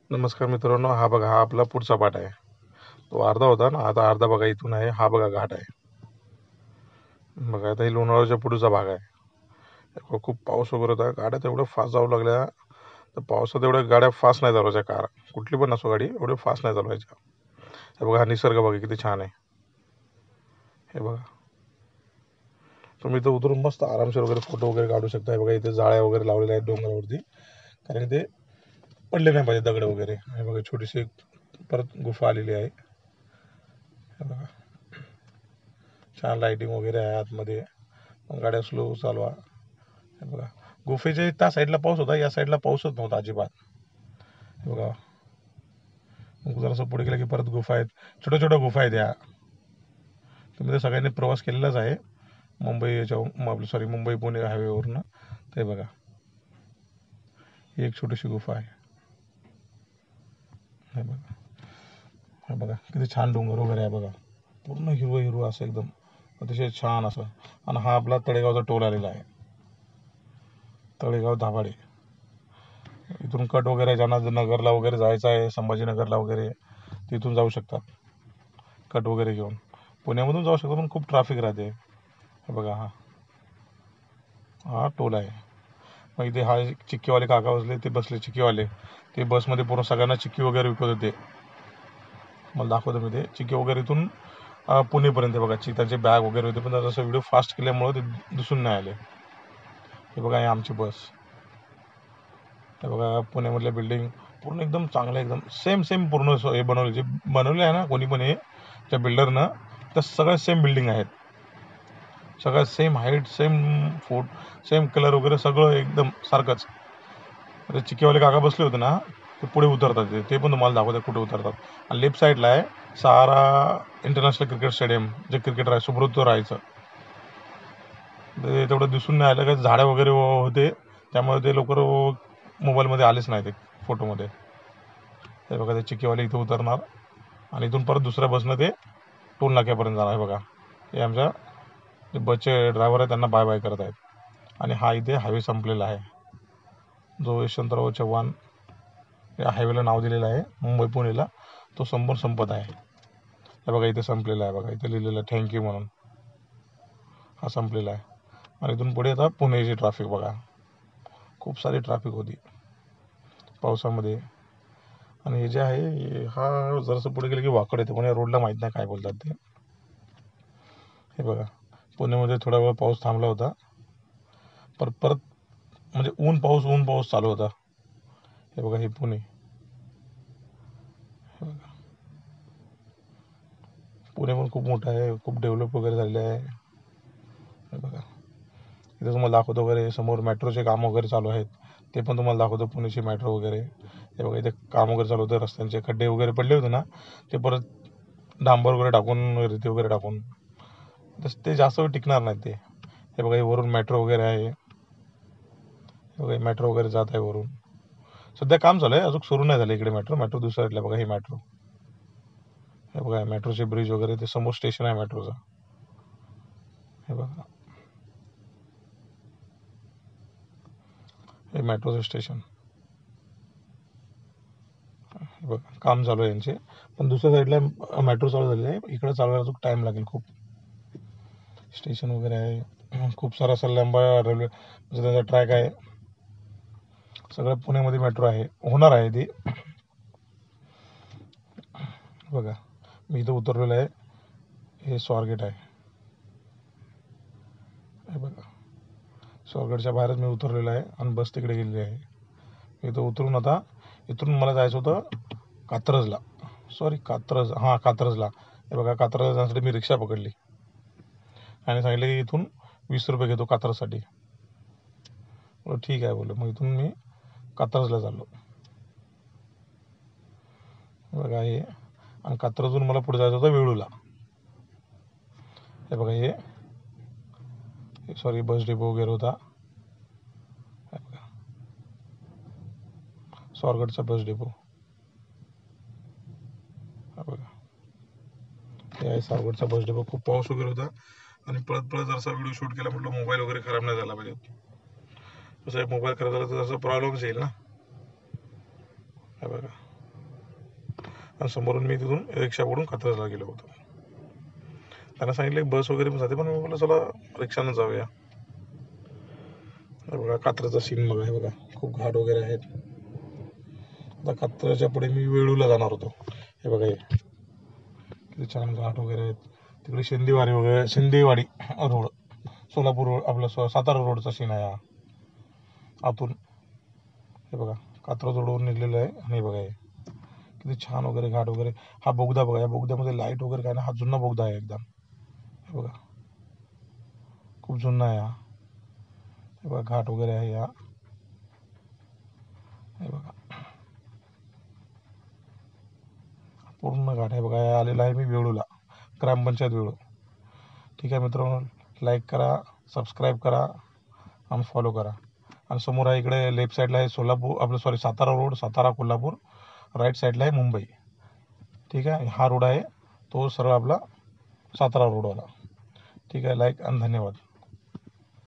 नमस्कार मित्रांनो, हा बघा, हा आपला पुढचा पाठ आहे. तो अर्धा होता ना, आता अर्धा बघा इथून आहे. हा बघा घाट आहे बघा. आता हे लोणावळ्याच्या पुढचा भाग आहे. खूप पाऊस वगैरे होता, गाड्या तेवढ्या फास्ट जाऊ लागल्या. तर पावसात एवढ्या गाड्या फास्ट नाही चालवायच्या. कार कुठली पण असो गाडी एवढी फास्ट नाही चालवायच्या. हे बघा, हा निसर्ग बघा किती छान आहे. हे बघा, तुम्ही इथं उतरून मस्त आरामशीर वगैरे फोटो वगैरे काढू शकता. हे बघा, इथे जाळ्या वगैरे लावलेल्या आहेत डोंगरावरती, कारण ते पडले नाही पाहिजे दगड वगैरे. हे बघा, छोटीशी परत गुफा आलेली आहे. हे बघा, छान लाइटिंग वगैरे आहे आतमध्ये. गाड्या स्लो चालवा. हे बघा, गुफेच्या त्या साईडला पाऊस होता, या साईडला पाऊसच नव्हता अजिबात. हे बघा, मग जरासं पुढे गेलं की परत गुफा आहेत. छोट्या छोट्या गुफा आहेत या. तुम्ही तर सगळ्यांनी प्रवास केलेलाच आहे मुंबई सॉरी, मुंबई पुणे हायवेवरनं. ते बघा, ही एक छोटीशी गुफा आहे. हे बघा, हे बघा किती छान डोंगर वगैरे आहे बघा. पूर्ण हिरवं हिरवं असं एकदम अतिशय छान असं. आणि हा आपला तळेगावचा टोल आलेला आहे, तळेगाव दाभाडे. इथून कट वगैरे ज्यांना नगरला वगैरे जायचं आहे, संभाजीनगरला वगैरे, तिथून जाऊ शकतात कट वगैरे घेऊन. पुण्यामधून जाऊ शकतात पण खूप ट्रॅफिक राहते. हे बघा, हा हा टोल आहे. मग इथे हा चिक्कीवाले काका बसले, ते बसले चिक्कीवाले. ते बसमध्ये पूर्ण सगळ्यांना चिक्की वगैरे विकत होते. मला दाखवतो मी ते चिक्की वगैरे. इथून पुणेपर्यंत बघा, त्यांचे बॅग वगैरे होते, पण जसं व्हिडिओ फास्ट केल्यामुळे ते दिसून नाही आले. हे बघा, हे आमची बस. हे बघा, पुण्यामधल्या बिल्डिंग पूर्ण एकदम चांगलं, एकदम सेम सेम पूर्ण हे बनवले, जे बनवले आहे ना कोणी पण हे त्या बिल्डरनं, त्या सगळ्या सेम बिल्डिंग आहेत. सगळ्या सेम हाईट, सेम फूट, सेम कलर वगैरे सगळं एकदम सारखंच. ते चिक्कीवाले काका बसले होते ना, ते पुढे उतरतात. ते पण तुम्हाला दाखवतात कुठे उतरतात. आणि लेफ्ट साईडला आहे सहारा इंटरनॅशनल क्रिकेट स्टेडियम, जे क्रिकेटर आहे सुब्रतो राहायचं. ते तेवढं दिसून नाही आलं, काही झाडं वगैरे होते, त्यामुळे ते लवकर मोबाईलमध्ये आलेच नाही ते फोटोमध्ये. हे बघा, ते चिक्कीवाले इथं उतरणार आणि इथून परत दुसऱ्या बसनं ते टोल नाक्यापर्यंत जाणार. आहे बघा, हे आमच्या जे बसचे ड्रायव्हर आहेत त्यांना बाय बाय करत आहेत. आणि हा इथे हायवे संपलेला आहे, जो यशवंतराव चव्हाण या हायवेला नाव दिलेलं आहे मुंबई पुणेला, तो समोर संपत आहे. हे बघा, इथे संपलेला आहे बघा, इथे लिहिलेलं आहे थँक्यू म्हणून. हा संपलेला आहे. आणि इथून पुढे आता पुण्याची ट्रॅफिक बघा, खूप सारी ट्रॅफिक होती पावसामध्ये. आणि हे जे आहे, हा जरासं पुढे गेलं की वाकड येते, पण या रोडला माहीत नाही काय बोलतात ते. हे बघा, पुण्यामध्ये थोडा वेळ पाऊस थांबला होता, परत परत म्हणजे ऊन पाऊस चालू होता. हे बघा, हे पुणे. पुणे पण खूप मोठं आहे, खूप डेव्हलप वगैरे झालेलं आहे. हे बघा, इथे तुम्हाला दाखवतो वगैरे, समोर मेट्रोचे काम वगैरे चालू आहेत, ते पण तुम्हाला दाखवतो, पुण्याची मेट्रो वगैरे. हे बघा, इथे काम वगैरे चालू होतं, रस्त्यांचे खड्डे वगैरे पडले होते ना, ते परत डांबर वगैरे टाकून, रेती वगैरे टाकून, ते जास्त वेळ टिकणार नाहीत ते. हे बघा, हे वरून मेट्रो वगैरे आहे. हे बघा, मेट्रो वगैरे जात आहे वरून. सध्या काम चालू आहे, अजून सुरू नाही झालं इकडे मेट्रो. मेट्रो दुसऱ्या साईडला बघा, ही मेट्रो. हे बघा, मेट्रोचे ब्रिज वगैरे, ते समोर स्टेशन आहे मेट्रोचं. हे बघा, हे मेट्रोचं स्टेशन. हे बघा, काम चालू आहे यांचे, पण दुसऱ्या साईडला मेट्रो चालू झालेली आहे. इकडे चालवायला अजून टाईम लागेल खूप. स्टेशन वगैरे आहे, खूप सारा असा लांबा रेल्वे म्हणजे त्याचा ट्रॅक आहे. सगळं पुण्यामध्ये मेट्रो आहे, होणार आहे ती. बघा, मी इथं उतरलेलं आहे, हे स्वारगेट आहे. हे बघा, स्वारगेटच्या बाहेरच मी उतरलेलं आहे आणि बस तिकडे गेलेली आहे. इथं उतरून आता इथून मला जायचं होतं कात्रजला, सॉरी कात्रज, हां कात्रजला. हे बघा, कात्रजला जाण्यासाठी मी रिक्षा पकडली आणि सांगितलं की इथून 20 रुपये घेतो कात्रजसाठी. बोला ठीक आहे बोललो. मग इथून मी कात्रजला चाललो. बघा, हे आणि कात्रजून मला पुढे जायचं होतं वेळूला. हे बघा, हे सॉरी बस डेपो वगैरे होता. हे बघा, स्वारगेटचा बस डेपो. हा बघा, हे आहे स्वारगेटचा बस डेपो. खूप पाऊस वगैरे होता आणि पळत पळत जरासा व्हिडिओ शूट केला, म्हटलं मोबाईल वगैरे खराब नाही झाला पाहिजे. कसं आहे, मोबाईल खराब झाला तर जसा प्रॉब्लेमच येईल ना. हे बघा, आणि समोरून मी तिथून रिक्षा पकडून कात्रजला गेलो होतो. त्यांना सांगितलं बस वगैरे पण जाते, पण मी बोललो चला रिक्षानं जाऊया. बघा कात्रजचा सीन बघा, हे बघा खूप घाट वगैरे आहेत. आता कात्रजच्या पुढे मी वेळूला जाणार होतो. हे बघा हे किती छान घाट वगैरे आहेत. तिकडे शिंदेवाडी रोड, सोलापूर रोड, आपला सातारा रोडचा सीन आहे हा आतून. हे बघा कात्रज रोडवरून निघलेलं आहे. आणि बघा हे किती छान वगैरे घाट वगैरे. हा बोगदा बघा, या बोगद्यामध्ये लाईट वगैरे काय ना, हा जुना बोगदा आहे एकदम. हे बघा खूप जुना आहे हा. हे बघा घाट वगैरे आहे या. हे बघा पूर्ण घाट आहे बघा. आलेला आहे मी वेळूला, ग्रामपंचायत वेळू. ठीक आहे मित्रांनो, लाईक करा, सबस्क्राईब करा आणि फॉलो करा. आणि समोर आहे इकडे लेफ्ट साईडला आहे सोलापूर, आपलं सातारा रोड, सातारा कोल्हापूर. राईट साईडला आहे मुंबई. ठीक आहे, हा रोड आहे तो सरळ आपला सातारा रोडवाला. ठीक आहे, लाईक आणि धन्यवाद.